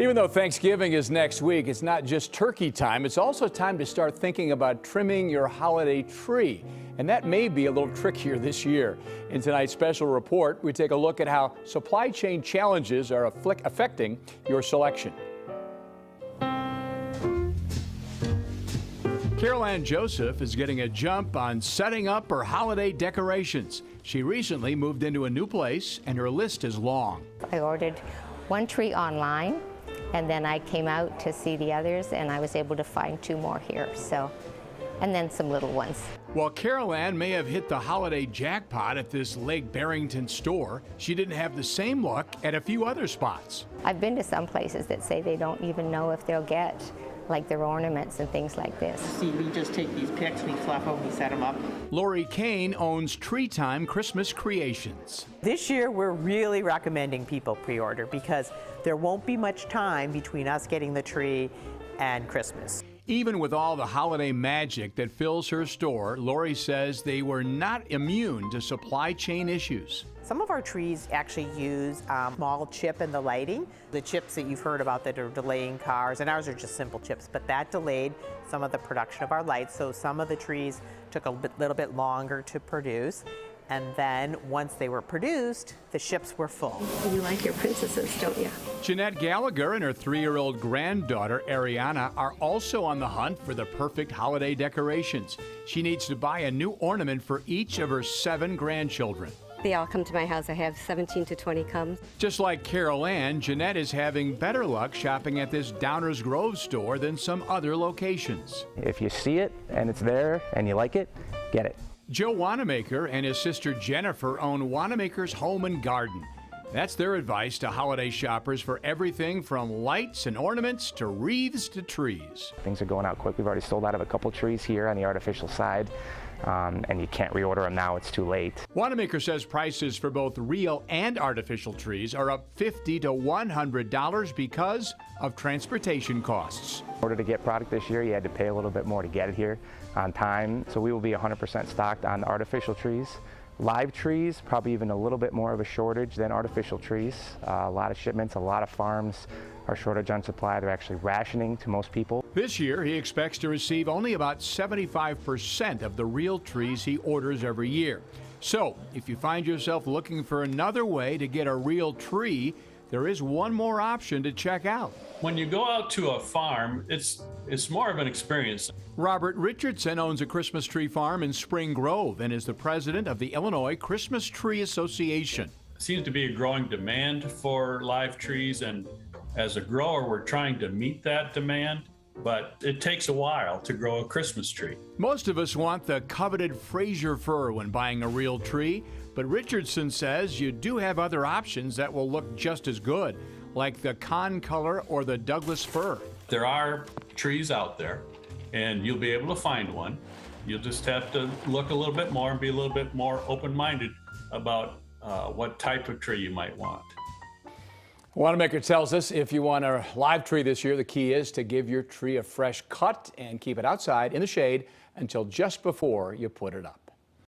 Even though Thanksgiving is next week, it's not just turkey time. It's also time to start thinking about trimming your holiday tree. And that may be a little trickier this year. In tonight's special report, we take a look at how supply chain challenges are affecting your selection. Carol Ann Joseph is getting a jump on setting up her holiday decorations. She recently moved into a new place and her list is long. I ordered one tree online and then I came out to see the others and I was able to find 2 more here. And then some little ones. While Carol Ann may have hit the holiday jackpot at this Lake Barrington store, she didn't have the same luck at a few other spots. I've been to some places that say they don't even know if they'll get like their ornaments and things like this. See, we just take these picks, we fluff them, we set them up. Lori Kane owns Tree Time Christmas Creations. This year, we're really recommending people pre-order because there won't be much time between us getting the tree and Christmas. Even with all the holiday magic that fills her store, Lori says they were not immune to supply chain issues. Some of our trees actually use small chip in the lighting. The chips that you've heard about that are delaying cars, and ours are just simple chips, but that delayed some of the production of our lights. So some of the trees took a little bit longer to produce. And then once they were produced, the ships were full. You like your princesses, don't you? Jeanette Gallagher and her 3-year-old granddaughter, Ariana, are also on the hunt for the perfect holiday decorations. She needs to buy a new ornament for each of her 7 grandchildren. They all come to my house. I have 17 to 20 come. Just like Carol Ann, Jeanette is having better luck shopping at this Downers Grove store than some other locations. If you see it and it's there and you like it, get it. Joe Wanamaker and his sister Jennifer own Wanamaker's Home and Garden. That's their advice to holiday shoppers for everything from lights and ornaments to wreaths to trees. Things are going out quick. We've already sold out of a couple trees here on the artificial side, and you can't reorder them now. It's too late. Wanamaker says prices for both real and artificial trees are up $50 to $100 because of transportation costs. In order to get product this year, you had to pay a little bit more to get it here on time. So we will be 100% stocked on artificial trees. Live trees, probably even a little bit more of a shortage than artificial trees. A lot of shipments, a lot of farms are shortage on supply. They're actually rationing to most people. This year, he expects to receive only about 75% of the real trees he orders every year. So, if you find yourself looking for another way to get a real tree, there is one more option to check out. When you go out to a farm, it's more of an experience. Robert Richardson owns a Christmas tree farm in Spring Grove and is the president of the Illinois Christmas Tree Association. It seems to be a growing demand for live trees, and as a grower, we're trying to meet that demand, but it takes a while to grow a Christmas tree. Most of us want the coveted Fraser fir when buying a real tree, but Richardson says you do have other options that will look just as good, like the Concolor or the Douglas fir. There are trees out there, and you'll be able to find one. You'll just have to look a little bit more and be a little bit more open-minded about what type of tree you might want. Wanamaker tells us if you want a live tree this year, the key is to give your tree a fresh cut and keep it outside in the shade until just before you put it up.